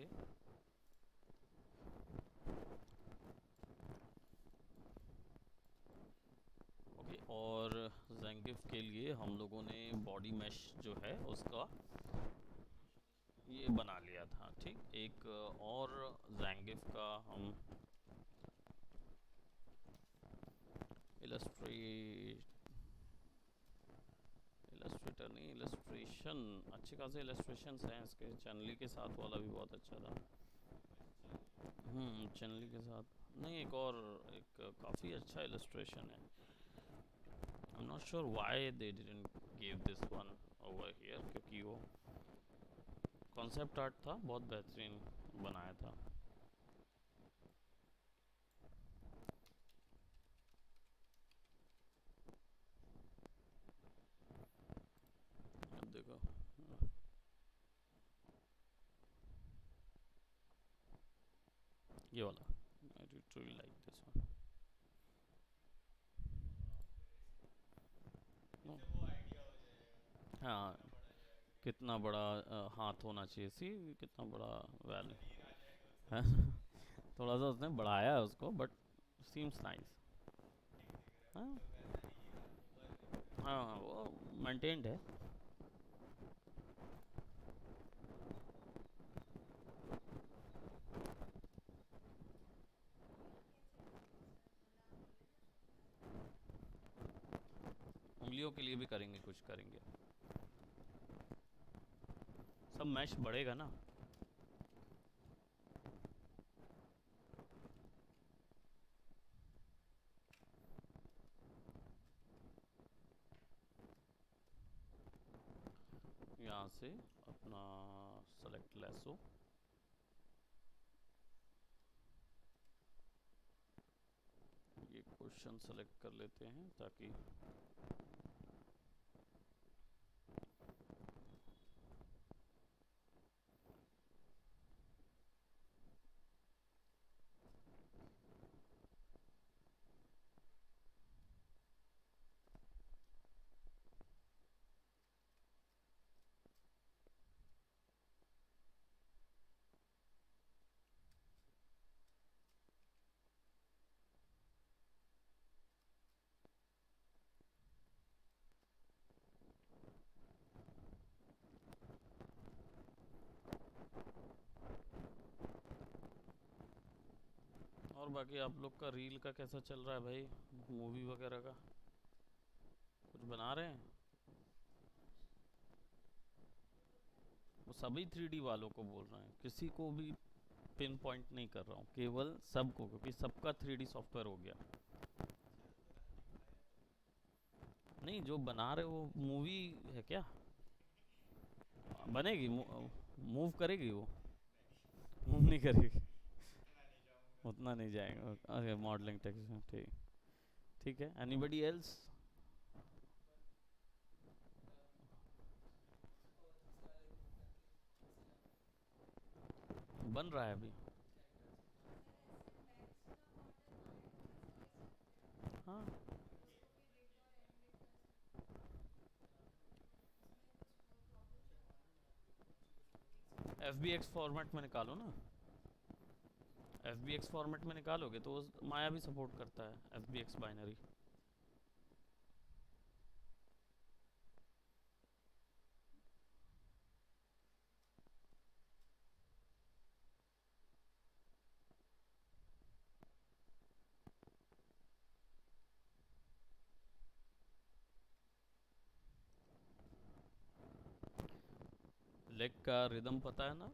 लिए। ओके, और जेंगिफ के लिए हम लोगों ने बॉडी मैश जो है उसका ये बना लिया था। ठीक, एक और जेंगिफ का हम इलस्ट्रेटर नहीं, इलस्ट्रेशन, अच्छे खासे इलस्ट्रेशन हैं इसके। चैनली के साथ वाला भी बहुत अच्छा था। चैनली के साथ नहीं, एक और एक काफ़ी अच्छा इलस्ट्रेशन है। I am not sure why they didn't give this one over here, क्योंकि वो कॉन्सेप्ट आर्ट था, बहुत बेहतरीन बनाया था। अब देखो, ये वाला I really like this one. हाँ, कितना बड़ा हाथ होना चाहिए, सी कितना बड़ा वैल्यू है। थोड़ा सा उसने बढ़ाया है उसको, बट सीम्स नाइस। हाँ हाँ, वो मेंटेन्ड है। उंगलियों के लिए भी करेंगे, कुछ करेंगे। सब मैश बढ़ेगा ना। यहाँ से अपना सेलेक्ट लेसो, ये क्वेश्चन सेलेक्ट कर लेते हैं ताकि और बाकी आप लोग का रील का कैसा चल रहा है भाई, मूवी वगैरह का कुछ बना रहे हैं? वो सभी 3D वालों को बोल रहे हैं, किसी को भी पिन पॉइंट नहीं कर रहा हूँ, केवल सबको, क्योंकि सबका 3D सॉफ्टवेयर हो गया। नहीं, जो बना रहे वो मूवी है क्या? बनेगी, मूव करेगी वो? मूव नहीं करेगी, उतना नहीं जाएगा। अरे मॉडलिंग टेक्स, ठीक। ठीक है, एनीबडी एल्स? बन रहा है अभी। हाँ, एफ बी एक्स फॉर्मेट में निकालो ना। एफ बी एक्स फॉर्मेट में निकालोगे तो माया भी सपोर्ट करता है F B X binary. Leg का रिदम पता है ना?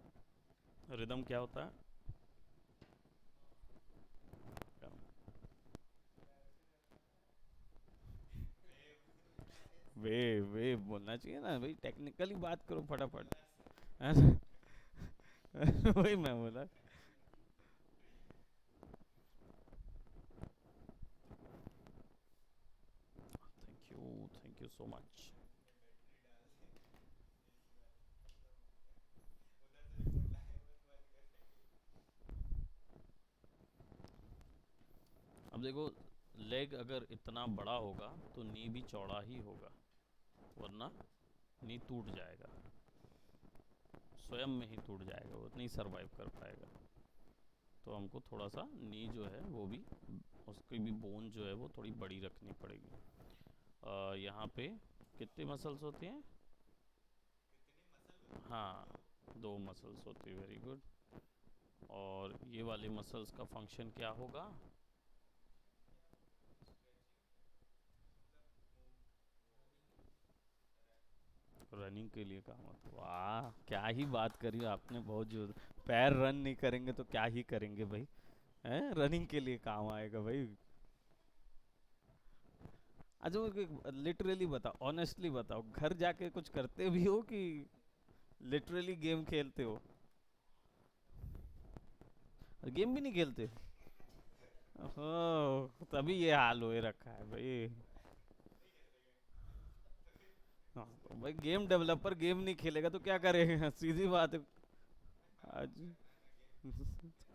रिदम क्या होता है? वे वे बोलना चाहिए ना भाई, टेक्निकली बात करो फटाफट। है ना? वही मैं बोला। Thank you so much. अब देखो, लेग अगर इतना बड़ा होगा तो नी भी चौड़ा ही होगा, वरना नी टूट जाएगा। स्वयं में ही टूट जाएगा, वो नहीं सरवाइव कर पाएगा। तो हमको थोड़ा सा नी जो है वो भी, उसकी भी बोन जो है वो थोड़ी बड़ी रखनी पड़ेगी। यहाँ पे कितनी मसल्स होती हैं? हाँ, दो मसल्स होती है, वेरी गुड। और ये वाले मसल्स का फंक्शन क्या होगा? रनिंग के लिए काम होता है। वाह, क्या ही बात करी आपने, बहुत जोर। पैर रन नहीं करेंगे तो क्या ही करेंगे भाई, हैं? रनिंग के लिए काम आएगा भाई। अच्छा, लिटरली बताओ, ऑनेस्टली बताओ, घर जाके कुछ करते भी हो कि लिटरली गेम खेलते हो? गेम भी नहीं खेलते? ओह, तभी ये हाल हो रखा है भाई। हाँ, तो भाई गेम डेवलपर गेम नहीं खेलेगा तो क्या करेगा? सीधी बात है। आज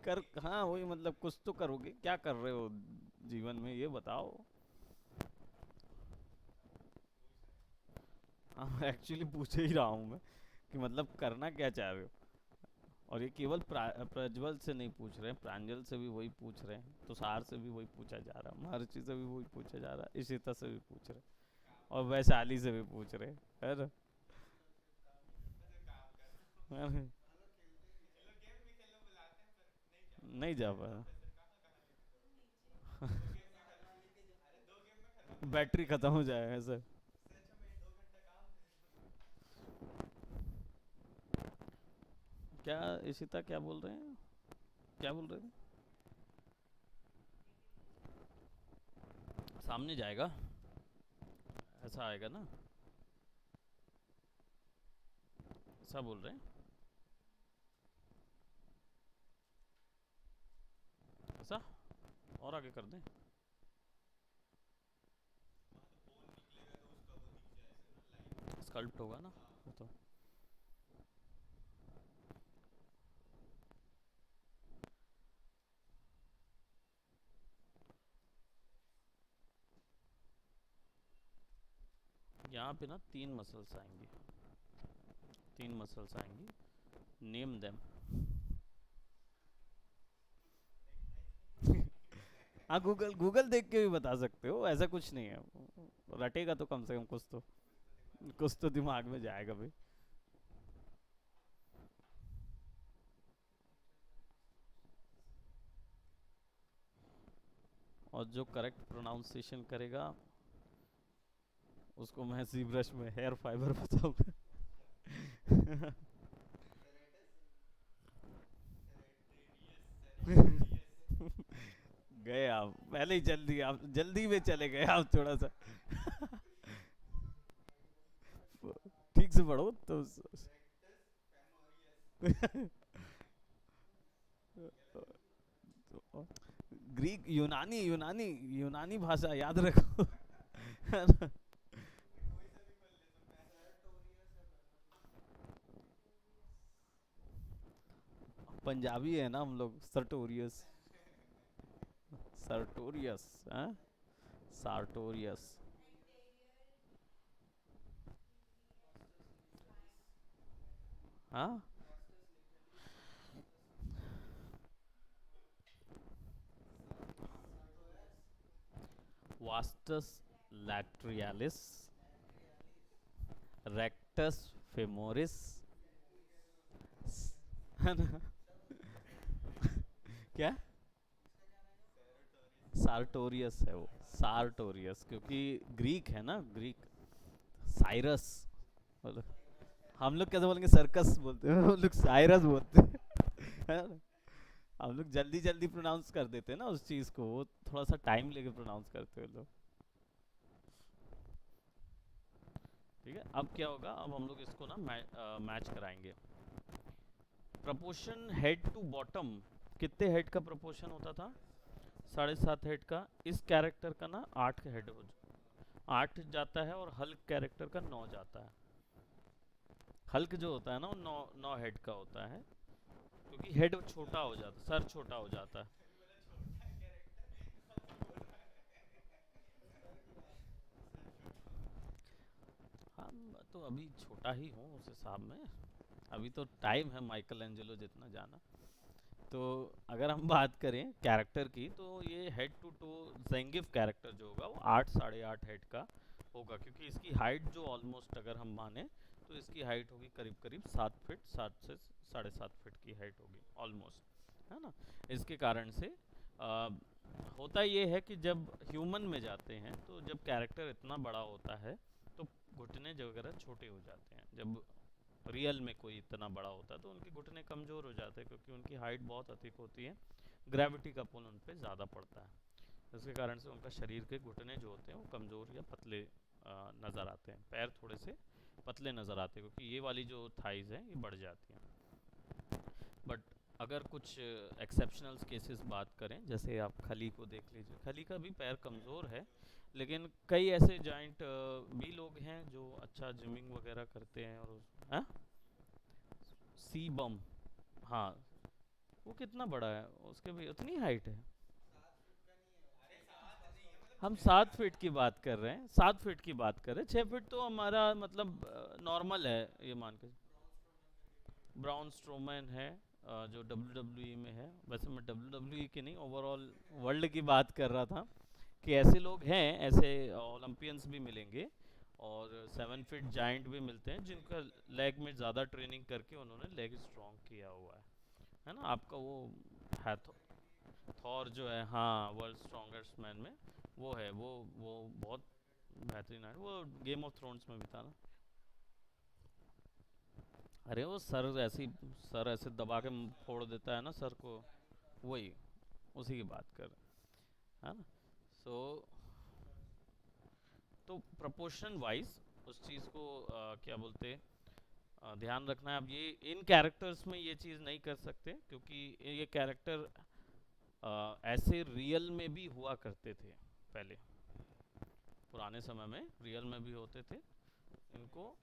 कर, हाँ वही, मतलब कुछ तो करोगे, क्या कर रहे हो जीवन में, ये बताओ। हाँ, एक्चुअली पूछ ही रहा हूँ मैं कि मतलब करना क्या चाह रहे हो। और ये केवल प्रज्वल से नहीं पूछ रहे हैं, प्रांजल से भी वही पूछ रहे हैं, तुषार से भी वही पूछा जा रहा है, महर्षि से भी वही पूछा जा रहा है, इशिता से भी पूछ रहे हैं, और वैशाली से भी पूछ रहे हैं, है ना? है ना? नहीं जा पा रहा। बैटरी खत्म हो जाए ऐसा। क्या? इशिता क्या बोल रहे हैं? क्या बोल रहे थे? सामने जाएगा, ऐसा आएगा ना? ऐसा बोल रहे हैं? ऐसा? और आगे कर दें? स्कल्प्ट होगा ना वो तो। यहाँ पे ना तीन मसल्स आएंगी, तीन मसल्स आएंगी, नेम देम। हाँ, गूगल गूगल देख के भी बता सकते हो, ऐसा कुछ नहीं है। रटेगा तो कम से कम कुछ तो, कुछ तो दिमाग में जाएगा भाई। और जो करेक्ट प्रोनाउंसिएशन करेगा उसको मैं सी ब्रश में हेयर फाइबर बताऊंगा। गए आप पहले ही, जल्दी आप जल्दी में चले गए आप थोड़ा सा। ठीक से पढ़ो तो। ग्रीक, यूनानी, यूनानी, यूनानी भाषा याद रखो। है ना? पंजाबी है ना हम लोग, सर्टोरियस। सर्टोरियस, हाँ, सार्टोरियस। हाँ, वास्टस लैट्रियालिस, रेक्टस फेमोरिस, है ना? क्या? सार्टोरियस है वो, सार्टोरियस, क्योंकि ग्रीक है ना, ग्रीक। साइरस, मतलब हम लोग कैसे बोलेंगे, सर्कस बोलते हैं, हम लोग साइरस बोलते हैं। है ना? हम लोग जल्दी जल्दी प्रोनाउंस कर देते हैं ना उस चीज को, वो थोड़ा सा टाइम लेके प्रोनाउंस करते हैं लोग। ठीक है, अब क्या होगा, अब हम लोग इसको ना मैच कराएंगे। प्रपोर्शन हेड टू बॉटम, कितने हेड का प्रपोर्शन होता था? 7.5 हेड का। इस कैरेक्टर का ना 8 हेड हो, 8 जाता है, और हल्क कैरेक्टर का 9 जाता है। हल्क जो होता है ना वो 9 हेड का होता है, क्योंकि हेड छोटा हो जाता है, सर छोटा हो जाता है। हाँ, मैं तो अभी छोटा ही हूँ उस हिसाब में। अभी तो टाइम है माइकल एंजेलो जितना जाना। तो अगर हम बात करें कैरेक्टर की, तो ये हेड टू टो जेंगिफ कैरेक्टर जो होगा वो 8 साढ़े 8 हेड का होगा, क्योंकि इसकी हाइट जो ऑलमोस्ट अगर हम माने तो इसकी हाइट होगी करीब करीब 7 फीट, 7 से 7.5 फीट की हाइट होगी ऑलमोस्ट, है ना। इसके कारण से आ, होता ये है कि जब ह्यूमन में जाते हैं तो जब कैरेक्टर इतना बड़ा होता है तो घुटने वगैरह छोटे हो जाते हैं। जब रियल में कोई इतना बड़ा होता है तो उनके घुटने कमज़ोर हो जाते हैं, क्योंकि उनकी हाइट बहुत अधिक होती है, ग्रेविटी का पुल उन पर ज़्यादा पड़ता है। इसके कारण से उनका शरीर के घुटने जो होते हैं वो कमज़ोर या पतले नज़र आते हैं, पैर थोड़े से पतले नज़र आते हैं, क्योंकि ये वाली जो थाइज़ हैं ये बढ़ जाती हैं। बट अगर कुछ एक्सेप्शनल केसेस बात करें, जैसे आप खली को देख लीजिए, खली का भी पैर कमज़ोर है, लेकिन कई ऐसे जॉइंट भी लोग हैं जो अच्छा जिमिंग वगैरह करते हैं। और हाँ, सी बम, हाँ, वो कितना बड़ा है, उसके भी उतनी हाइट है। हम 7 फीट की बात कर रहे हैं, 7 फीट की बात कर रहे हैं, 6 फीट तो हमारा मतलब नॉर्मल है ये मान के। ब्राउन स्ट्रोमैन है जो डब्ल्यू डब्ल्यू ई में है। वैसे मैं डब्ल्यू डब्ल्यू ई की नहीं, ओवरऑल वर्ल्ड की बात कर रहा था कि ऐसे लोग हैं, ऐसे ओलंपियंस भी मिलेंगे और 7 फीट जाइंट भी मिलते हैं जिनका लेग में ज़्यादा ट्रेनिंग करके उन्होंने लेग स्ट्रॉन्ग किया हुआ है ना। आपका वो है थॉर जो है, हाँ, वर्ल्ड स्ट्रॉन्गेस्ट मैन में वो है, वो बहुत बेहतरीन है, वो गेम ऑफ थ्रोन्स में भी था ना। अरे वो सर ऐसे दबा के फोड़ देता है ना सर को, वही, उसी की बात कर रहे हैं, है ना। सो तो प्रपोर्शन वाइज उस चीज़ को क्या बोलते हैं, ध्यान रखना है। अब ये इन कैरेक्टर्स में ये चीज़ नहीं कर सकते, क्योंकि ये कैरेक्टर ऐसे रियल में भी हुआ करते थे पहले, पुराने समय में रियल में भी होते थे इनको।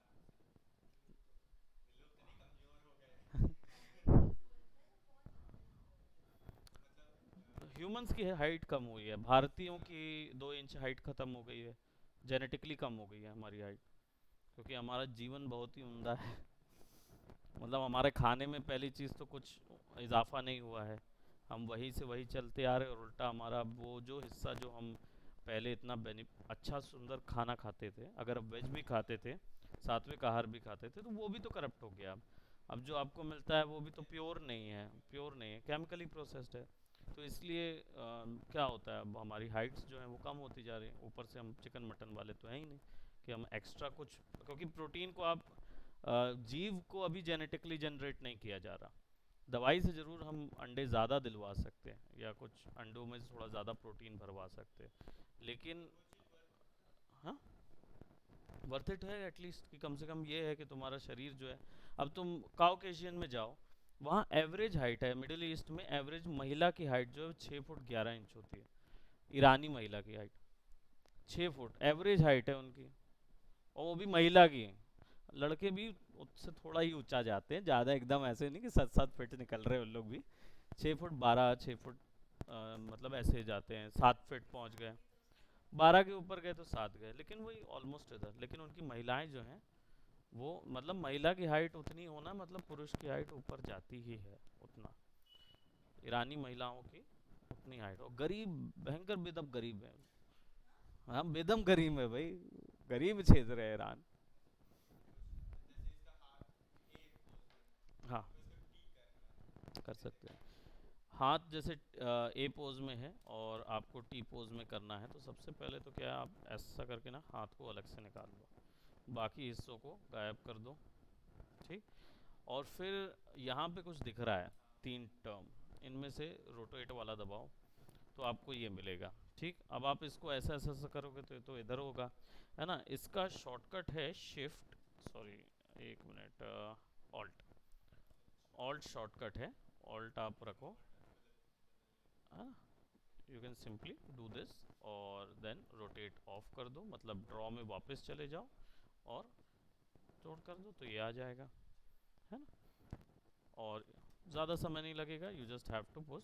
ह्यूमंस की हाइट कम हुई है, भारतीयों की 2 इंच हाइट ख़त्म हो गई है, जेनेटिकली कम हो गई है हमारी हाइट, क्योंकि हमारा जीवन बहुत ही उम्दा है। मतलब हमारे खाने में पहली चीज़ तो कुछ इजाफा नहीं हुआ है, हम वही से वही चलते आ रहे हैं, और उल्टा हमारा वो जो हिस्सा जो हम पहले इतना अच्छा सुंदर खाना खाते थे, अगर अब वेज भी खाते थे, सात्विक आहार भी खाते थे, तो वो भी तो करप्ट हो गया। अब जो आपको मिलता है वो भी तो प्योर नहीं है, प्योर नहीं है, केमिकली प्रोसेस्ड है। तो इसलिए क्या होता है, अब हमारी हाइट्स जो हैं वो कम होती जा रही हैं। ऊपर से हम चिकन मटन वाले तो हैं ही नहीं कि हम एक्स्ट्रा कुछ, क्योंकि प्रोटीन को आप जीव को अभी जेनेटिकली जनरेट नहीं किया जा रहा। दवाई से ज़रूर हम अंडे ज़्यादा दिलवा सकते हैं, या कुछ अंडों में थोड़ा ज़्यादा प्रोटीन भरवा सकते हैं, लेकिन हाँ, वर्थ इट है एटलीस्ट, कि कम से कम ये है कि तुम्हारा शरीर जो है, अब तुम काउकेशियन में जाओ, वहाँ एवरेज हाइट है, मिडिल ईस्ट में एवरेज महिला की हाइट जो है 6 फुट 11 इंच होती है। ईरानी महिला की हाइट 6 फुट एवरेज हाइट है उनकी, और वो भी महिला की। लड़के भी उससे थोड़ा ही ऊंचा जाते हैं, ज़्यादा एकदम ऐसे नहीं कि 7 7 फीट निकल रहे हैं उन लोग भी। 6 फुट 12, 6 फुट मतलब ऐसे जाते हैं, 7 फीट पहुंच गए, 12 के ऊपर गए तो 7 गए, लेकिन वही ऑलमोस्ट इधर। लेकिन उनकी महिलाएं जो हैं वो, मतलब महिला की हाइट उतनी होना मतलब पुरुष की हाइट ऊपर जाती ही है उतना, ईरानी महिलाओं की उतनी हाइट। और गरीब, भयंकर बेदम गरीब है। हाँ, बेदम गरीब है भाई, गरीब क्षेत्र है ईरान। हाँ, कर सकते हैं। हाथ जैसे ए पोज में है और आपको टी पोज में करना है, तो सबसे पहले तो क्या है, आप ऐसा करके ना हाथ को अलग से निकाल लो, बाकी हिस्सों को गायब कर दो, ठीक। और फिर यहाँ पे कुछ दिख रहा है, 3 टर्म, इनमें से रोटेट वाला दबाओ तो आपको ये मिलेगा, ठीक। अब आप इसको ऐसा ऐसा ऐसा करोगे तो इधर होगा, है ना। इसका शॉर्टकट है shift, sorry, 1 minute, alt, alt shortcut है, ऑल्ट आप रखो, है ना। You can simply do this, और देन रोटेट ऑफ कर दो, मतलब ड्रॉ में वापस चले जाओ और जोड़ कर दो तो ये आ जाएगा, है ना। और ज़्यादा समय नहीं लगेगा, you just have to push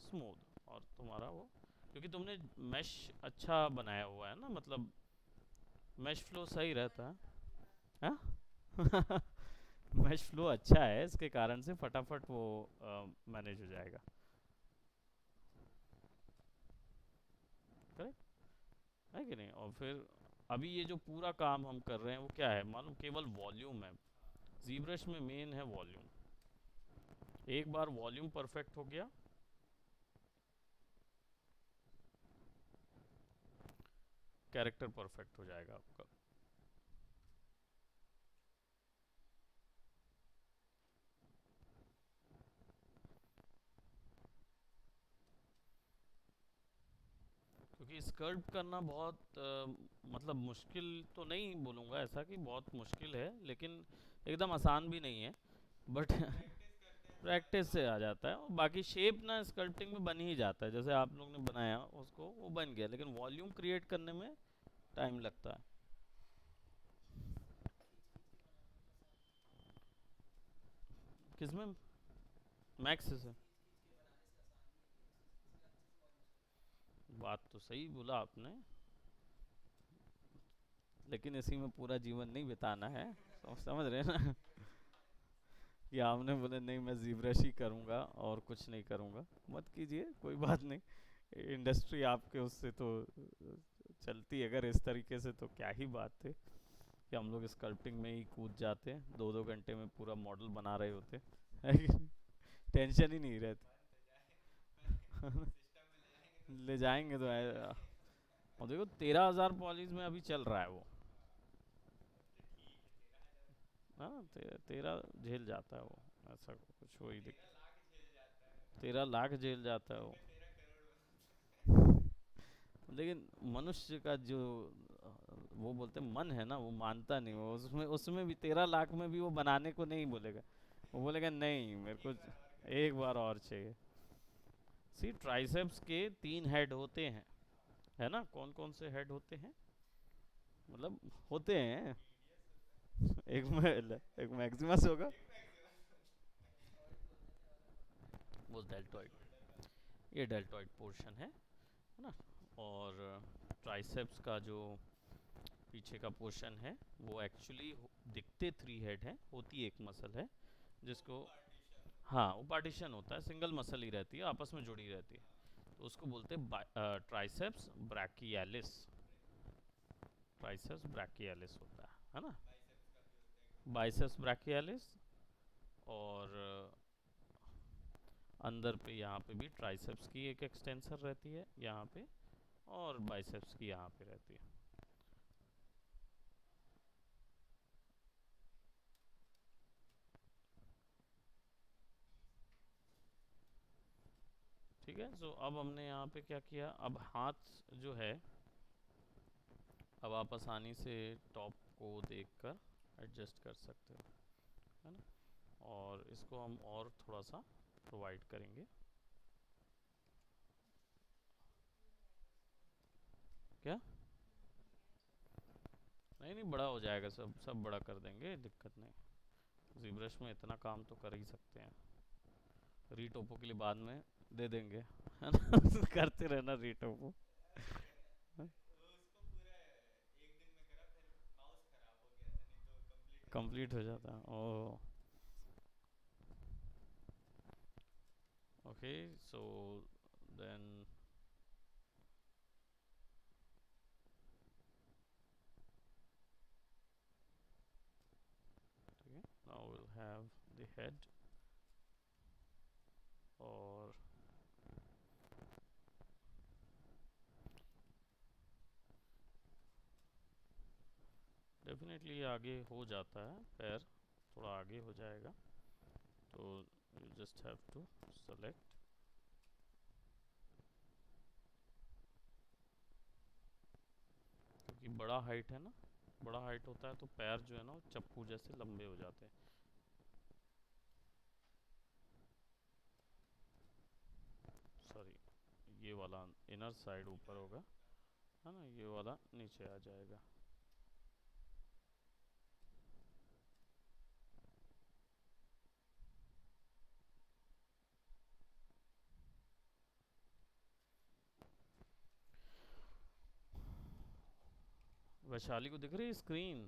smooth, और तुम्हारा वो, क्योंकि तुमने मैश अच्छा बनाया हुआ है ना, मतलब मैश फ्लो सही रहता है, हाँ? मैश फ्लो अच्छा है, इसके कारण से फटाफट वो मैनेज हो जाएगा। करेक्ट है कि नहीं? और फिर अभी ये जो पूरा काम हम कर रहे हैं वो क्या है मालूम? केवल वॉल्यूम है। जीब्रश में मेन है वॉल्यूम। एक बार वॉल्यूम परफेक्ट हो गया, कैरेक्टर परफेक्ट हो जाएगा आपका। क्योंकि स्कल्प्ट करना बहुत मतलब मुश्किल तो नहीं बोलूँगा ऐसा कि बहुत मुश्किल है, लेकिन एकदम आसान भी नहीं है। बट प्रैक्टिस से आ जाता है, और बाकी शेप ना स्कल्पटिंग में बन ही जाता है, जैसे आप लोग ने बनाया उसको वो बन गया, लेकिन वॉल्यूम क्रिएट करने में टाइम लगता है। किसमें? मैक्स से? बात तो सही बोला आपने, लेकिन इसी में पूरा जीवन नहीं बिताना है। समझ रहे हैं ना? कि आपने बोले नहीं मैं जीब्रश ही करूँगा और कुछ नहीं करूँगा, मत कीजिए, कोई बात नहीं। इंडस्ट्री आपके उससे तो चलती, अगर इस तरीके से तो क्या ही बात थी कि हम लोग स्कल्पटिंग में ही कूद जाते, 2-2 घंटे में पूरा मॉडल बना रहे होते। है कि नहीं? टेंशन ही नहीं रहती। ले जाएंगे तो और देखो 13,000 पॉलिश में अभी चल रहा है वो। हाँ, 13 झेल जाता है वो। ऐसा कुछ वही दिख, 13 लाख झेल जाता है वो। लेकिन मनुष्य का जो वो बोलते हैं मन है ना, वो मानता नहीं, वो उसमें उसमें भी 13 लाख में भी वो बनाने को नहीं बोलेगा। वो बोलेगा नहीं मेरे को एक बार और चाहिए। सी ट्राइसेप्स के 3 हेड होते हैं, है ना? कौन कौन से हेड होते हैं? मतलब होते हैं। एक में एक मैक्सिमस होगा, वो डेल्टॉइड। ये डेल्टॉइड पोर्शन है ना? और ट्राइसेप्स का जो पीछे का पोर्शन है वो एक्चुअली दिखते 3 हेड हैं, होती एक मसल है जिसको, हाँ वो पार्टीशन होता है, सिंगल मसल ही रहती है, आपस में जुड़ी रहती है। तो उसको बोलते हैं ट्राइसेप्स ब्रैकियालिस। ट्राइसेप्स ब्रैकियालिस होता है ना? Biceps brachialis. और अंदर पे यहाँ पे भी ट्राइसेप्स की एक एक्सटेंसर रहती है यहाँ पे, और बाइसेप्स की यहाँ पे रहती है। ठीक है, सो अब हमने यहाँ पे क्या किया, अब हाथ जो है, अब आप आसानी से टॉप को देखकर एडजस्ट कर सकते हो, है ना? और इसको हम और थोड़ा सा प्रोवाइड करेंगे। क्या? नहीं नहीं, बड़ा हो जाएगा, सब सब बड़ा कर देंगे, दिक्कत नहीं। जीब्रश में इतना काम तो कर ही सकते हैं। रीटोपो के लिए बाद में दे देंगे, है ना? करते रहना रीटोपो। कंप्लीट हो जाता है, oh. Okay, so then now will have the head. और डेफिनेटली आगे हो जाता है, पैर थोड़ा आगे हो जाएगा, तो you just have to select. क्योंकि बड़ा हाइट है ना, बड़ा हाइट होता है तो पैर जो है ना वो चप्पू जैसे लंबे हो जाते हैं। सॉरी, ये वाला इनर साइड ऊपर होगा, है ना? ये वाला नीचे आ जाएगा। वैशाली को दिख रही है स्क्रीन?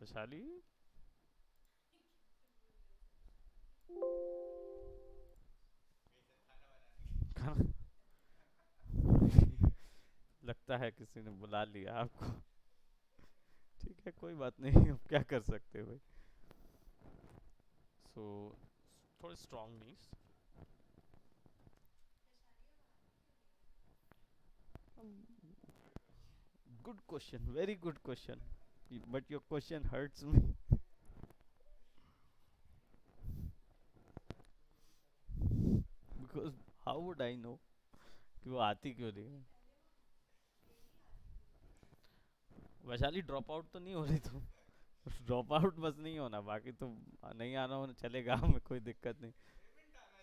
वैशाली खाना लगता है किसी ने बुला लिया आपको। ठीक है, कोई बात नहीं, अब क्या कर सकते हो भाई। सो थोड़ी strong knees. Good question, very good question, but your question hurts me. Because how would I know कि वो आती क्यों नहीं है। वैशाली ड्रॉप आउट तो नहीं हो रही तुम? ड्रॉप आउट बस नहीं होना, बाकी तो नहीं आना होना चलेगा, हमें कोई दिक्कत नहीं।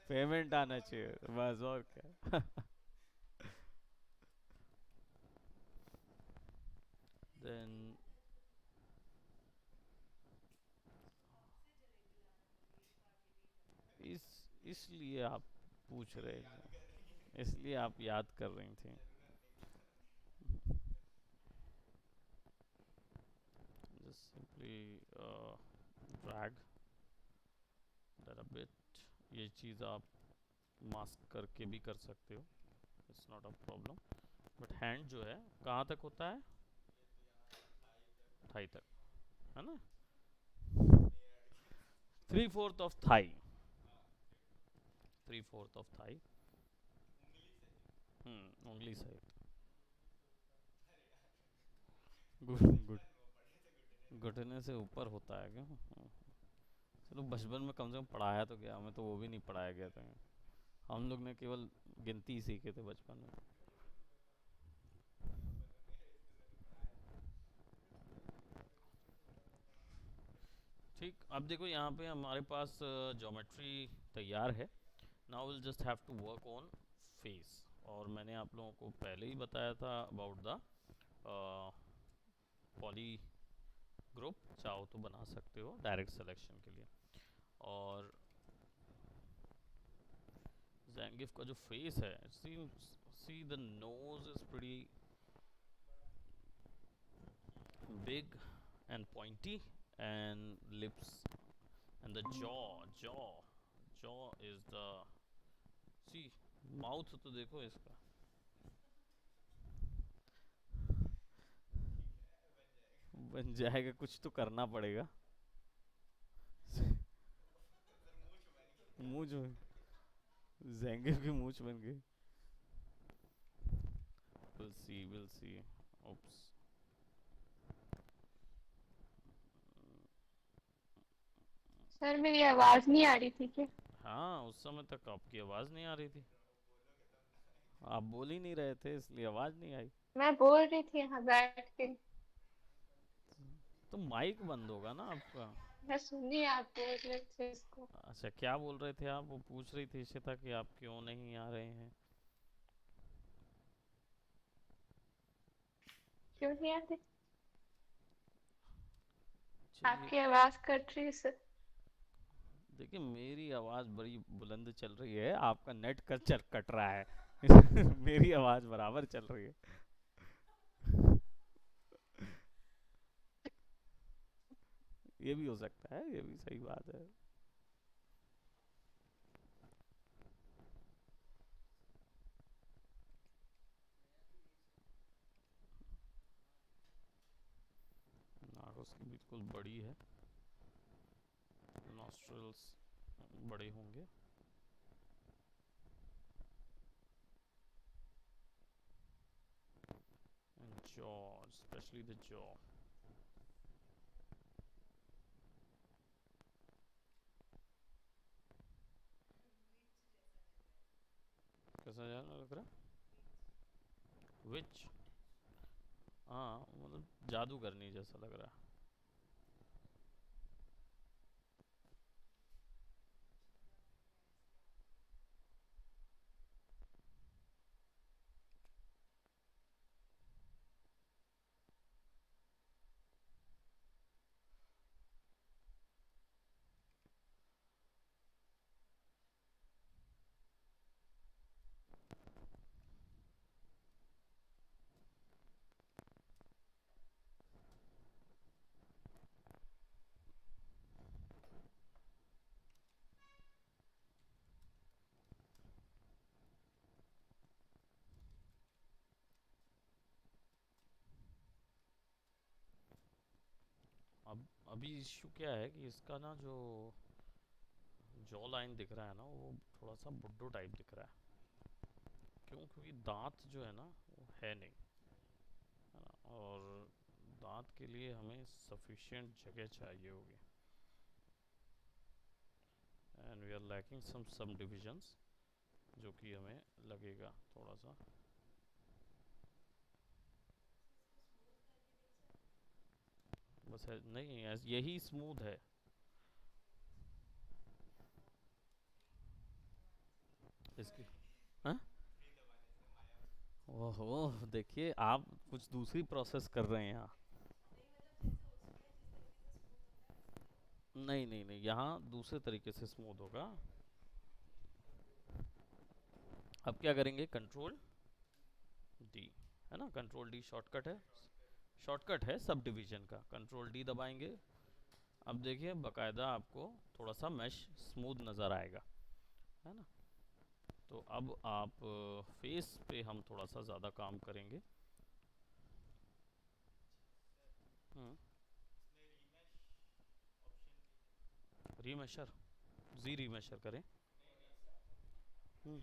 पेमेंट आना चाहिए बस, और क्या। देन इस इसलिए आप पूछ रहे थे, इसलिए आप याद कर रही थी। Just simply drag that a bit. ये चीज़ आप मास्क करके भी कर सकते हो, it's not a problem. But hand जो है कहाँ तक होता है? थाई तक, है ना? 3/4 ऑफ थाई, 3/4 ऑफ थाई। उंगली सहित। Good good. घुटने से ऊपर होता है क्या? चलो बचपन में कम से कम पढ़ाया तो गया, हमें तो वो भी नहीं पढ़ाया गया था। हम लोग ने केवल गिनती ही सीखे थे बचपन में। ठीक, अब देखो यहाँ पे हमारे पास ज्योमेट्री तैयार है। Now will just have to work on face. और मैंने आप लोगों को पहले ही बताया था अबाउट द पॉली ग्रुप, चाहो तो बना सकते हो डायरेक्ट सिलेक्शन के लिए। और Zangief का जो फेस है, see the nose is pretty big and pointy, and lips, and the jaw is the, see, mouth तो देखो इसका। बन जाएगा, कुछ तो करना पड़ेगा। मूंछ बन, Zangief की मूंछ बन गई। Will see. ओप्स। सर मेरी आवाज नहीं आ रही थी क्या? हाँ, उस समय तक आपकी आवाज़ नहीं आ रही थी, आप बोल ही नहीं रहे थे, इसलिए आवाज़ नहीं आई। मैं बोल रही थी यहाँ बैठ के। तो माइक बंद होगा ना आपका। मैं सुनी आप बोल रहे थे इसको। अच्छा, क्या बोल रहे थे आप? वो पूछ रही थी इशिता कि आप क्यों नहीं आ रहे हैं। क्यों नहीं आते? चलिए, आपकी आवाज कट रही है सर। देखिए मेरी आवाज़ बड़ी बुलंद चल रही है, आपका नेट कट रहा है। मेरी आवाज़ बराबर चल रही है। ये भी हो सकता है, ये भी सही बात है। नाक उसकी बिल्कुल बड़ी है, नॉस्ट्रल्स बड़े होंगे। And jaw, specially the jaw. कैसा जाना लग रहा है? विच, हाँ मतलब जादूगरनी जैसा लग रहा है। अभी इश्यू क्या है कि इसका ना जो जॉ लाइन दिख रहा है ना, वो थोड़ा सा बुड्ढो टाइप दिख रहा है। क्यों? क्योंकि दांत जो है ना वो है नहीं, है ना। और दांत के लिए हमें सफिशिएंट जगह चाहिए होगी, and we are lacking some divisions, जो कि हमें लगेगा थोड़ा सा। बस है, नहीं यही स्मूथ है इसकी। हाँ? ओहो, देखिए आप कुछ दूसरी प्रोसेस कर रहे हैं यहाँ। नहीं नहीं नहीं, यहाँ दूसरे तरीके से स्मूथ होगा। अब क्या करेंगे, कंट्रोल डी, है ना, कंट्रोल डी शॉर्टकट है। शॉर्टकट है सब डिवीजन का, कंट्रोल डी दबाएंगे। अब देखिए बकायदा आपको थोड़ा सा मैश स्मूथ नज़र आएगा, है ना। तो अब आप फेस पे हम थोड़ा सा ज़्यादा काम करेंगे। हम्म। रीमेशर, जी रीमेशर करें। हम्म।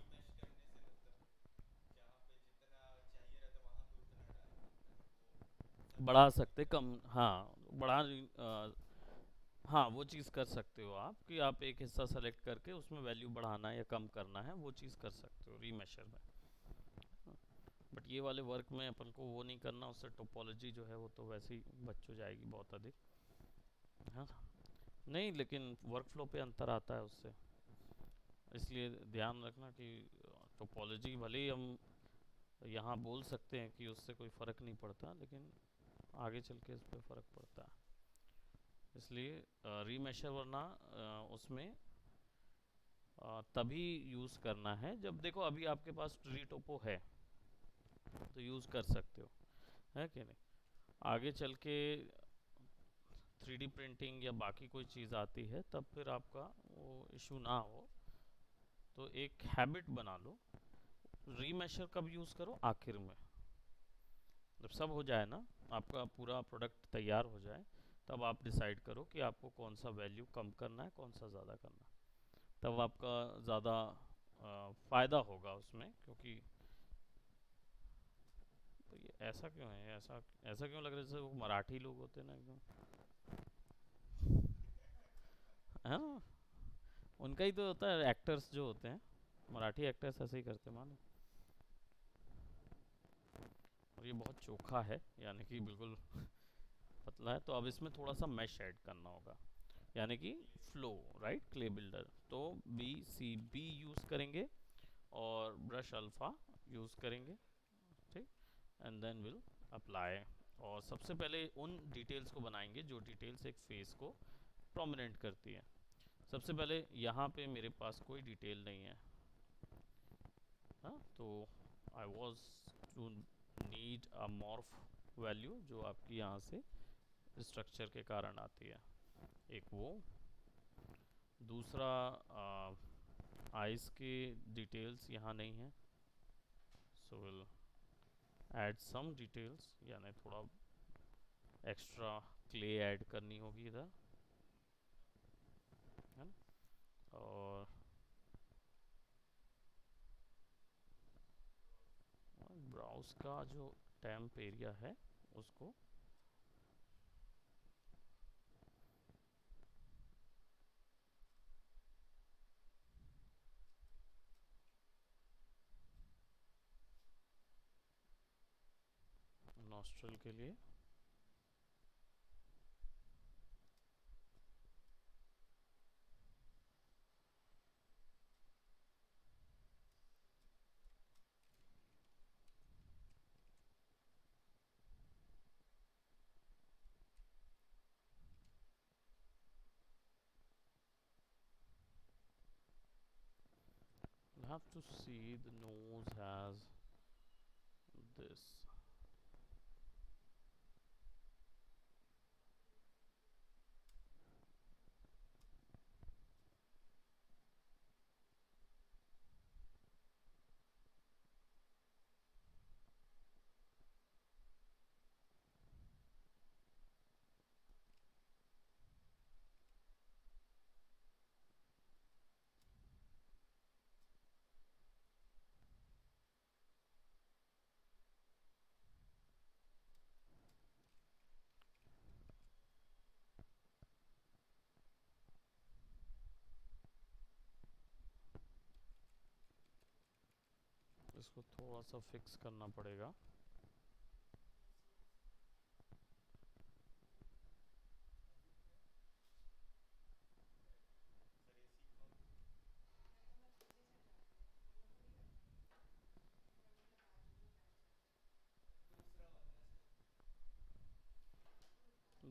बढ़ा सकते कम, हाँ बढ़ा, हाँ वो चीज़ कर सकते हो आप, कि आप एक हिस्सा सेलेक्ट करके उसमें वैल्यू बढ़ाना है या कम करना है, वो चीज़ कर सकते हो रीमेशर में। बट ये वाले वर्क में अपन को वो नहीं करना, उससे टोपोलॉजी जो है वो तो वैसे ही बच हो जाएगी बहुत अधिक। हाँ, नहीं लेकिन वर्क फ्लो पे अंतर आता है उससे, इसलिए ध्यान रखना कि टोपोलॉजी भले ही हम यहाँ बोल सकते हैं कि उससे कोई फ़र्क नहीं पड़ता, लेकिन आगे चल के इस पर फ़र्क पड़ता है। इसलिए रीमेशर वरना उसमें तभी यूज़ करना है जब, देखो अभी आपके पास ट्री टोपो है तो यूज़ कर सकते हो, है कि नहीं। आगे चल के 3D प्रिंटिंग या बाकी कोई चीज़ आती है तब फिर आपका वो इशू ना हो, तो एक हैबिट बना लो, रीमेशर कब यूज़ करो, आखिर में जब सब हो जाए ना, आपका पूरा प्रोडक्ट तैयार हो जाए, तब आप डिसाइड करो कि आपको कौन सा वैल्यू कम करना है, कौन सा ज़्यादा करना है। तब आपका ज़्यादा फ़ायदा होगा उसमें, क्योंकि तो ये ऐसा क्यों है, ऐसा ऐसा क्यों लग रहा है जैसे वो मराठी लोग होते हैं ना एकदम, है ना। उनका ही तो होता है, एक्टर्स जो होते हैं मराठी एक्टर्स ऐसे ही करते हैं मानो। और ये बहुत चोखा है, यानी कि बिल्कुल पतला है, तो अब इसमें थोड़ा सा मैश ऐड करना होगा, यानी कि फ्लो, राइट, क्ले बिल्डर। तो BCB यूज़ करेंगे और ब्रश अल्फ़ा यूज़ करेंगे, ठीक। And then will apply. और सबसे पहले उन डिटेल्स को बनाएंगे जो डिटेल्स एक फेस को प्रोमिनेंट करती है। सबसे पहले यहाँ पे मेरे पास कोई डिटेल नहीं है, हाँ, तो I was to need a morph value जो आपकी यहाँ से स्ट्रक्चर के कारण आती है, एक वो। दूसरा, आइस के डिटेल्स यहाँ नहीं है, so will add some details, यानी थोड़ा एक्स्ट्रा क्ले ऐड करनी होगी इधर, है ना। और ब्राउज का जो टैम्प एरिया है उसको नॉस्ट्रल के लिए you have to see the nose has this. इसको थोड़ा सा फिक्स करना पड़ेगा।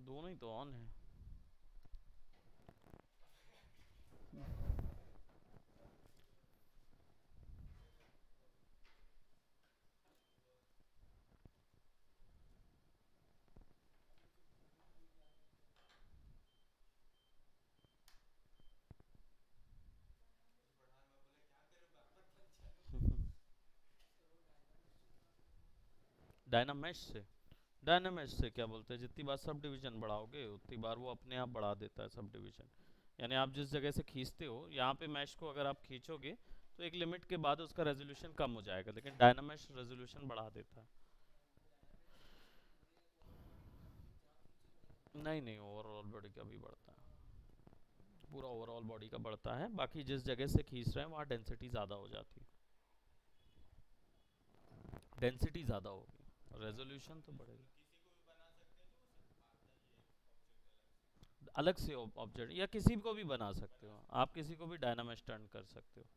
दोनों ही तो ऑन है। डायनामेश से, डायनामेश से क्या बोलते हैं, जितनी बार सब डिवीजन बढ़ाओगे उतनी बार वो अपने आप बढ़ा देता है सब डिवीजन। यानी आप जिस जगह से खींचते हो, यहाँ पे मैश को अगर आप खींचोगे तो एक लिमिट के बाद उसका रेजोल्यूशन कम हो जाएगा, लेकिन डायनामेश रेजोल्यूशन बढ़ा देता है। नहीं नहीं, ओवरऑल बॉडी का भी बढ़ता है, पूरा ओवरऑल बॉडी का बढ़ता है। बाकी जिस जगह से खींच रहे हैं वहाँ डेंसिटी ज़्यादा हो जाती है, डेंसिटी ज़्यादा होगी, रेजोल्यूशन तो बढ़ेगा। अलग से ऑब्जेक्ट या किसी को भी बना सकते हो आप, किसी को भी डायनामेश टर्न कर सकते हो,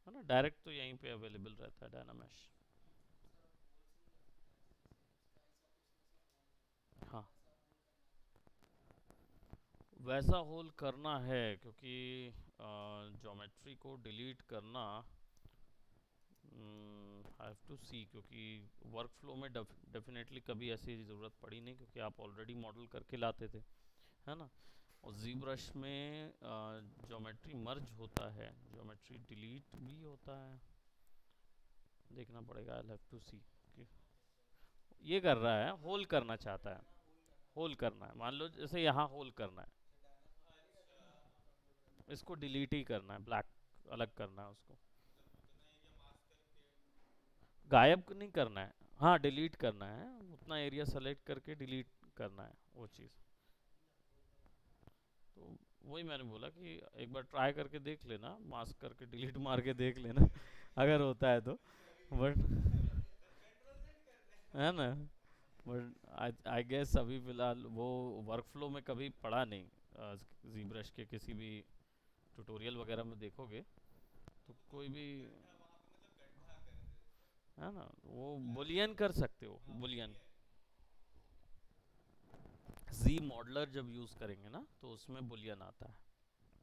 है ना। डायरेक्ट तो यहीं पे अवेलेबल रहता है डायनामेश। हाँ, वैसा होल करना है क्योंकि ज्योमेट्री को डिलीट करना, आई हैव टू सी, क्योंकि वर्क फ्लो में डेफिनेटली कभी ऐसी ज़रूरत पड़ी नहीं, क्योंकि आप ऑलरेडी मॉडल करके लाते थे, है ना। और जी ब्रश में ज्योमेट्री मर्ज होता है, ज्योमेट्री डिलीट भी होता है, देखना पड़ेगा, आई हैव टू सी। ये कर रहा है, होल करना चाहता है, होल करना है, मान लो जैसे यहाँ होल करना है, इसको डिलीट ही करना है, ब्लैक अलग करना है उसको, गायब नहीं करना है। हाँ, डिलीट करना है, उतना एरिया सेलेक्ट करके डिलीट करना है वो चीज़। तो वही मैंने बोला कि एक बार ट्राई करके देख लेना, मास्क करके डिलीट मार के देख लेना अगर होता है तो, बट है ना, बट आई आई गेस अभी फिलहाल वो वर्क फ्लो में कभी पड़ा नहीं। जी ब्रश के किसी भी ट्यूटोरियल वगैरह में देखोगे तो कोई भी, है ना, वो बुलियन कर सकते हो, बुलियन। जी मॉडलर जब यूज़ करेंगे ना तो उसमें बुलियन आता है,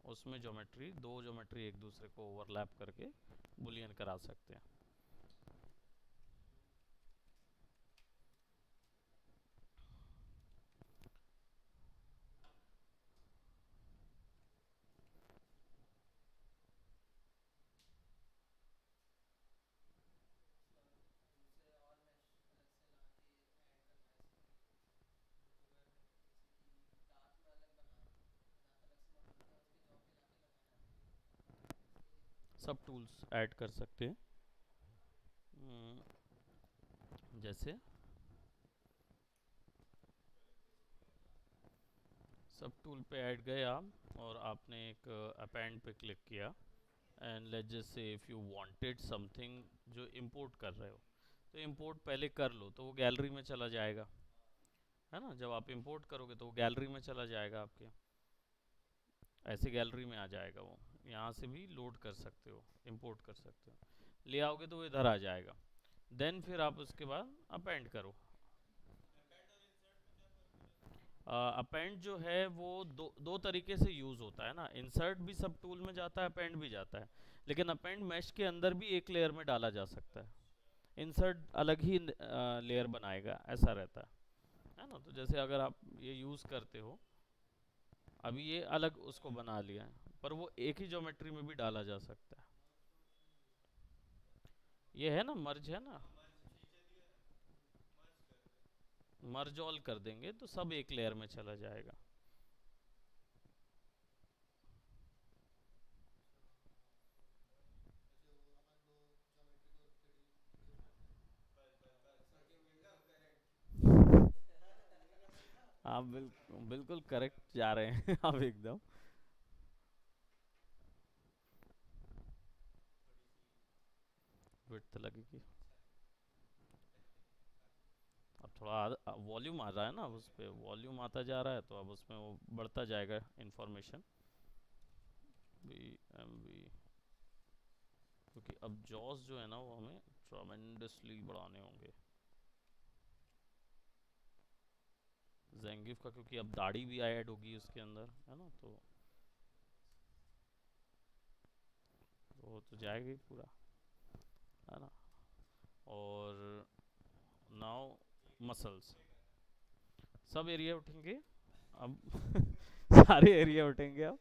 उसमें ज्योमेट्री, दो ज्योमेट्री एक दूसरे को ओवरलैप करके बुलियन करा सकते हैं। सब टूल्स ऐड कर सकते हैं। जैसे सब टूल पे ऐड गए आप और आपने एक अपेंड पे क्लिक किया, and let's just say if you wanted something जो इंपोर्ट कर रहे हो, तो इंपोर्ट पहले कर लो तो वो गैलरी में चला जाएगा, है ना। जब आप इंपोर्ट करोगे तो वो गैलरी में चला जाएगा आपके, ऐसे गैलरी में आ जाएगा वो, यहाँ से भी लोड कर सकते हो, इंपोर्ट कर सकते हो, ले आओगे तो वो इधर आ जाएगा। देन फिर आप उसके बाद अपेंड करो। अपेंड जो है वो दो तरीके से यूज़ होता है ना, इंसर्ट भी सब टूल में जाता है, अपेंड भी जाता है, लेकिन अपेंड मैश के अंदर भी एक लेयर में डाला जा सकता है, इंसर्ट अलग ही लेयर बनाएगा, ऐसा रहता है ना। तो जैसे अगर आप ये यूज़ करते हो, अभी ये अलग उसको बना लिया है, पर वो एक ही ज्योमेट्री में भी डाला जा सकता है। ये है ना, मर्ज है ना, मर्ज ऑल कर देंगे तो सब एक लेयर में चला जाएगा। आप बिल्कुल करेक्ट जा रहे हैं आप एकदम। विड्थ विड्थ लगेगी। अब थोड़ा वॉल्यूम आ रहा है ना, अब उस पे वॉल्यूम आता जा रहा है, तो अब उसमें वो बढ़ता जाएगा इंफॉर्मेशन। बी एम बी, क्योंकि अब जॉस जो है ना वो हमें ट्रमेंडसली बढ़ाने होंगे जेंगिफ का, क्योंकि अब दाढ़ी भी ऐड होगी उसके अंदर, है ना, तो वो तो जाएगा ही पूरा, है ना। और नाउ मसल्स, सब एरिया उठेंगे अब। सारे एरिया उठेंगे अब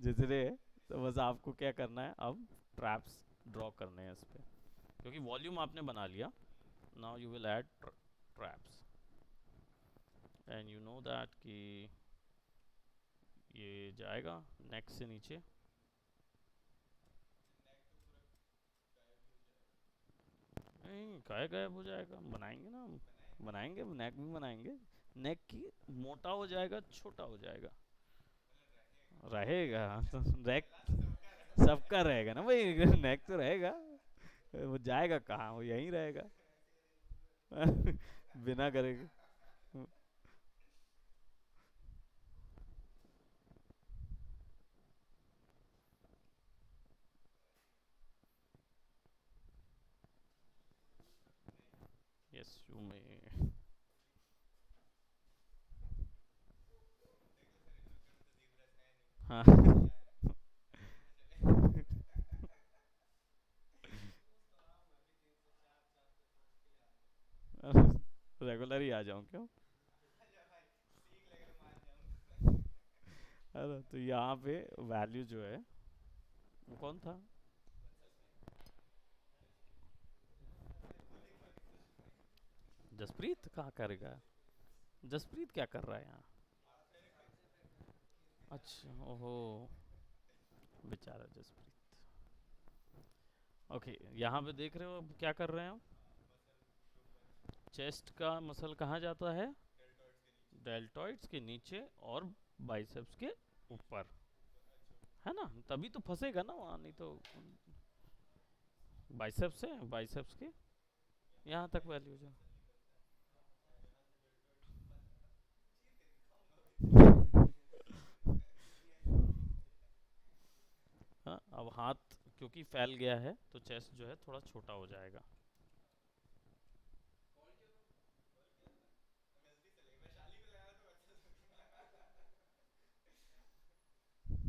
जितने हैं। तो बस आपको क्या करना है अब, ट्रैप्स ड्रॉ करने हैं इस पे, क्योंकि वॉल्यूम आपने बना लिया। Now you will add traps, and you know that कि ये जाएगा नेक से नीचे। नहीं, काय गायब हो जाएगा, बनाएंगे ना हम, बनाएंगे, नेक भी बनाएंगे। नेक की मोटा हो जाएगा, छोटा हो जाएगा, रहेगा तो नेक सबका रहेगा ना भाई। नेक तो रहेगा, वो जाएगा कहाँ, वो यहीं रहेगा। बिना करेगा। Yes you may. हाँ। रेगुलर ही आ जाऊं क्यों। है ना, तो यहाँ पे वैल्यू जो है, वो कौन था। जसप्रीत कहाँ करेगा, जसप्रीत क्या कर रहा है यहाँ। अच्छा, ओहो, बेचारा जसप्रीत। ओके, यहाँ पे देख रहे हो अब क्या कर रहे हैं हम। चेस्ट का मसल कहाँ जाता है, डेल्टॉइड्स के नीचे और बाइसेप्स के ऊपर, है ना, तभी तो फंसेगा ना वहाँ, नहीं तो। बाइसेप्स है, बाइसेप्स के यहाँ तक वैल्यू जा। हाँ, अब हाथ क्योंकि फैल गया है तो चेस्ट जो है थोड़ा छोटा हो जाएगा।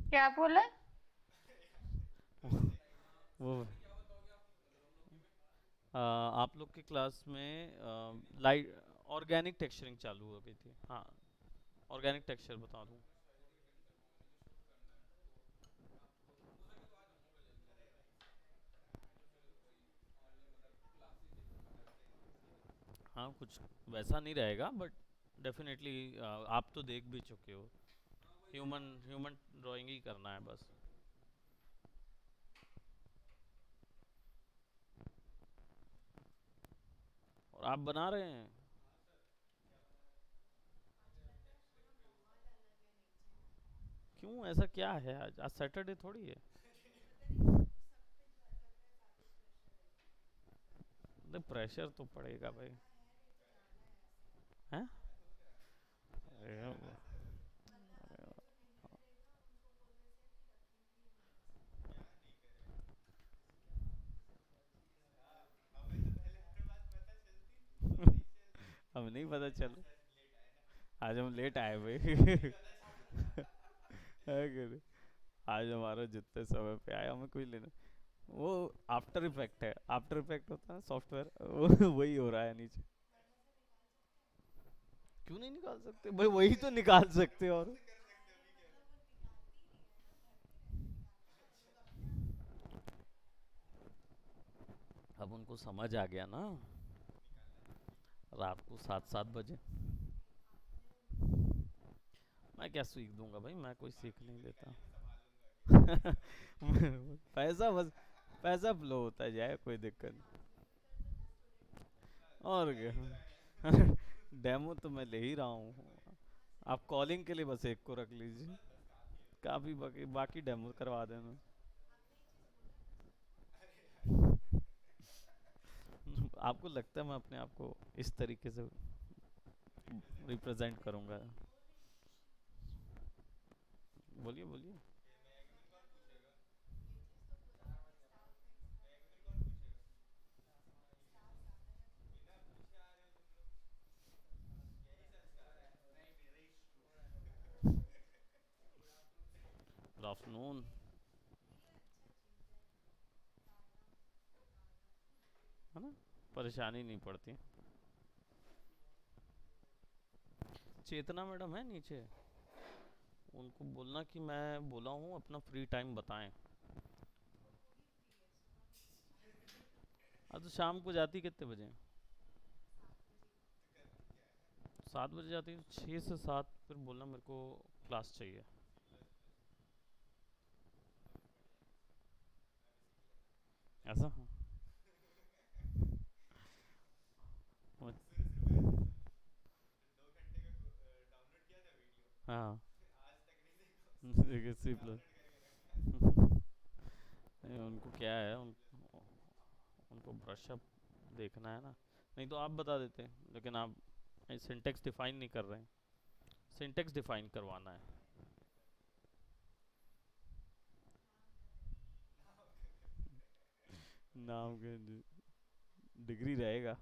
क्या बोला? वो आप लोग की क्लास में लाइट ऑर्गेनिक टेक्सचरिंग चालू हो गई थी, हाँ। ऑर्गेनिक टेक्सचर बता दूँ। हाँ, कुछ वैसा नहीं रहेगा, बट डेफिनेटली आप तो देख भी चुके हो। ह्यूमन ह्यूमन ड्राइंग ही करना है बस। और आप बना रहे हैं। क्यों, ऐसा क्या है, आज आज सैटरडे थोड़ी है। नहीं, प्रेशर तो पड़ेगा भाई। हैं। अरे, अब नहीं पता चल, आज हम लेट आए भाई। है कि नहीं? आज हमारा जितने समय पे आया हमें कोई लेना, वो आफ्टर इफेक्ट है, आफ्टर इफेक्ट होता है सॉफ्टवेयर, वो वही हो रहा है नीचे। क्यों नहीं निकाल सकते भाई, वही तो निकाल सकते हैं। और अब उनको समझ आ गया ना, रात को 7-7 बजे। मैं क्या सीख दूंगा भाई, मैं कोई सीख नहीं देता। पैसा बस, पैसा फ्लो होता जाए, कोई दिक्कत नहीं। और क्या। डेमो तो मैं ले ही रहा हूँ, आप कॉलिंग के लिए बस एक को रख लीजिए, काफी बाकी बाकी डेमो करवा देना। आपको लगता है मैं अपने आप को इस तरीके से रिप्रेजेंट करूंगा? बोलिए बोलिए। Good afternoon. है ना, परेशानी नहीं पड़ती। चेतना मैडम है नीचे, उनको बोलना कि मैं बोला हूँ अपना फ्री टाइम बताएं। हाँ तो शाम को जाती कितने बजे? 7 बजे जाती है, 6 से 7 फिर बोलना मेरे को क्लास चाहिए। ऐसा हाँ। वो- हाँ। देखिए सी प्लस। नहीं उनको क्या है उनको ब्रशअप देखना है ना। नहीं तो आप बता देते, लेकिन आप सिंटेक्स डिफाइन नहीं कर रहे हैं। सिंटेक्स डिफाइन करवाना है। नाम के डिग्री रहेगा।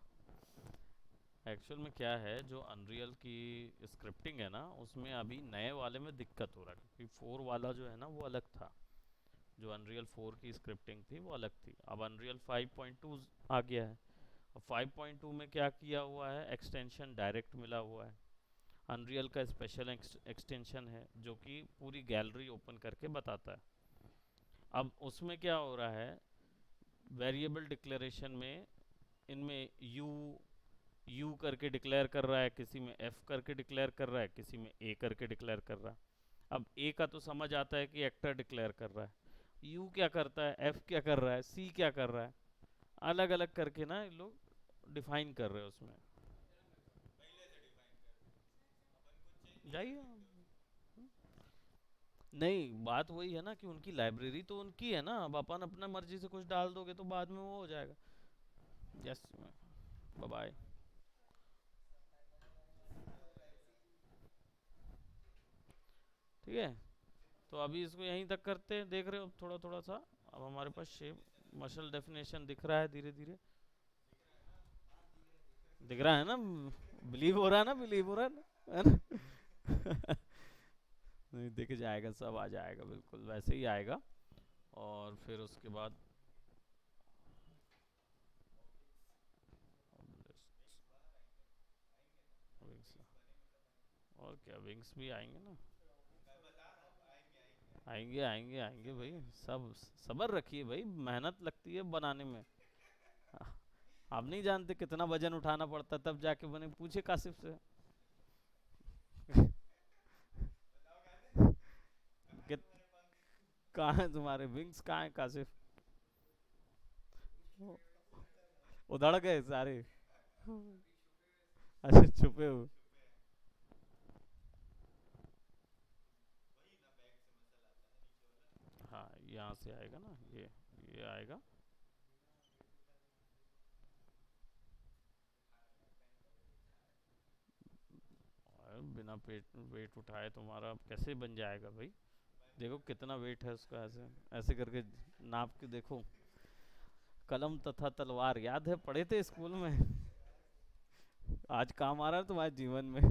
एक्चुअल में क्या है, जो अनरियल की स्क्रिप्टिंग है ना, उसमें अभी नए वाले में दिक्कत हो रहा है, क्योंकि 4 वाला जो है ना वो अलग था। जो अनरियल 4 की स्क्रिप्टिंग थी वो अलग थी। अब अनरियल 5.2 आ गया है। अब 5.2 में क्या किया हुआ है, एक्सटेंशन डायरेक्ट मिला हुआ है। अनरियल का स्पेशल एक्सटेंशन है जो कि पूरी गैलरी ओपन करके बताता है। अब उसमें क्या हो रहा है, वेरिएबल डिक्लेरेशन में इनमें यू करके डिक्लेयर कर रहा है, किसी में एफ करके डिक्लेयर कर रहा है, किसी में ए करके डिक्लेयर कर रहा है। अब ए का तो समझ आता है कि एक्टर डिक्लेयर कर रहा है, यू क्या करता है, एफ क्या कर रहा है, सी क्या कर रहा है, अलग अलग करके ना ये लोग डिफाइन कर रहे हैं उसमें। जाइए। नहीं, बात वही है ना कि उनकी लाइब्रेरी तो उनकी है ना, अब अपन अपना मर्जी से कुछ डाल दोगे तो बाद में वो हो जाएगा। यस। Bye bye. ठीक है, तो अभी इसको यहीं तक करते हैं, देख रहे हो थोड़ा थोड़ा सा। अब हमारे पास शेप मसल डेफिनेशन दिख रहा है धीरे धीरे। दिख रहा है ना, बिलीव हो रहा है ना, बिलीव हो रहा है ना? नहीं दिख जाएगा, सब आ जाएगा, बिल्कुल वैसे ही आएगा। और फिर उसके बाद विंग्स, और क्या विंग्स भी आएंगे ना। आएंगे आएंगे आएंगे भाई, सब सब्र रखिए भाई, मेहनत लगती है बनाने में। आप नहीं जानते कितना वजन उठाना पड़ता है तब जाके बने, पूछे काशिफ से। कि कहाँ है तुम्हारे विंग्स, कहाँ है काशिफ? उधड़ गए सारे। अच्छा छुपे हो। हाँ यहाँ से आएगा ना, ये आएगा। और बिना पेट वेट उठाए तुम्हारा कैसे बन जाएगा भाई? देखो कितना वेट है उसका, ऐसे ऐसे करके नाप के देखो। कलम तथा तलवार याद है, पढ़े थे स्कूल में? आज काम आ रहा है तुम्हारे जीवन में।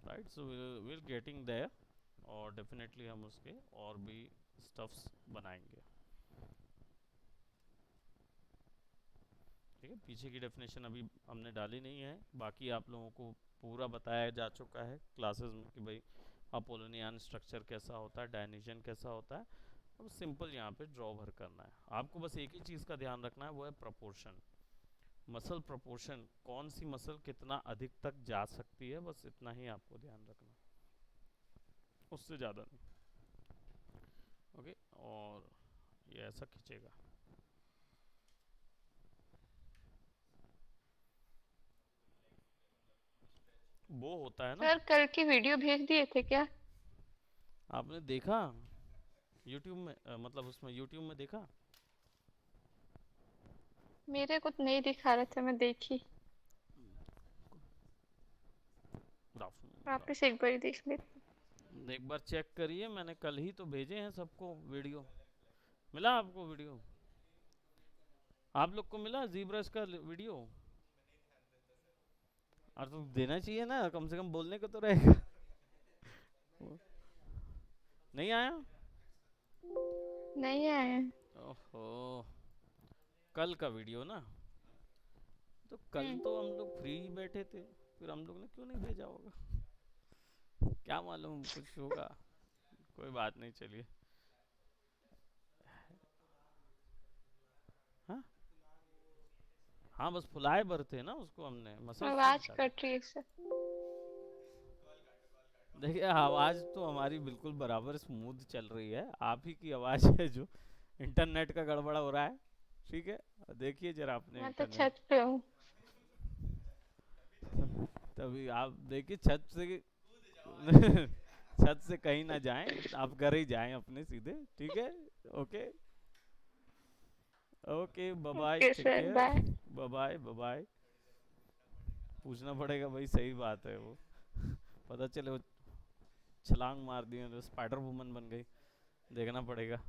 Right, so will getting there. और डेफिनेटली हम उसके और भी स्टफ्स बनाएंगे। ठीक है, पीछे की डेफिनेशन अभी हमने डाली नहीं है, बाकी आप लोगों को पूरा बताया जा चुका है क्लासेस में कि भाई अपोलोनियन स्ट्रक्चर कैसा होता है, डायनीशियन कैसा होता है। अब सिंपल यहाँ पे ड्रॉ भर करना है आपको, बस एक ही चीज़ का ध्यान रखना है, वो है प्रपोर्शन। मसल प्रपोर्शन, कौन सी मसल कितना अधिक तक जा सकती है, बस इतना ही आपको ध्यान रखना, उससे ज़्यादा नहीं। ओके, और ये ऐसा खींचेगा। वो होता है ना। सर कल की वीडियो भेज दिए थे क्या? आपने देखा यूट्यूब में मतलब उसमें यूट्यूब में देखा? मेरे को तो नहीं दिखा रहा था, मैं देखी। गुड आफ्टरनून, गुड वापस एक बार देख लेती। आफ्टरनून। एक बार चेक करिए, मैंने कल ही तो भेजे हैं सबको वीडियो। मिला आपको वीडियो? आप लोग को मिला जीब्रस का वीडियो? और तो देना चाहिए ना, कम से कम बोलने को तो रहेगा। नहीं आया? नहीं आया। ओहो, कल का वीडियो ना। तो कल हम्म। तो हम लोग फ्री बैठे थे, फिर हम लोग ने क्यों नहीं भेजा होगा? क्या मालूम, कुछ होगा। कोई बात नहीं, चलिए। हाँ, हाँ, बस फुलाए भर थे ना, उसको हमने मसल्स नहीं आवाज दिखाते। कट रही है सर। देखिए, आवाज तो हमारी बिल्कुल बराबर स्मूथ चल रही है, आप ही की आवाज है जो इंटरनेट का गड़बड़ा हो रहा है। ठीक है, देखिए जरा अपने मैं तो इंटरनेट। छत पे हूँ। तभी आप देखिए छत से छत से कहीं ना जाएं, आप घर ही जाएं अपने सीधे। ठीक है। Okay. Okay, bye bye, okay take sir, care. Bye. Bye bye, bye bye. पूछना पड़ेगा भाई, सही बात है वो। पता चले वो छलांग मार दिए तो स्पाइडर वुमन बन गई, देखना पड़ेगा।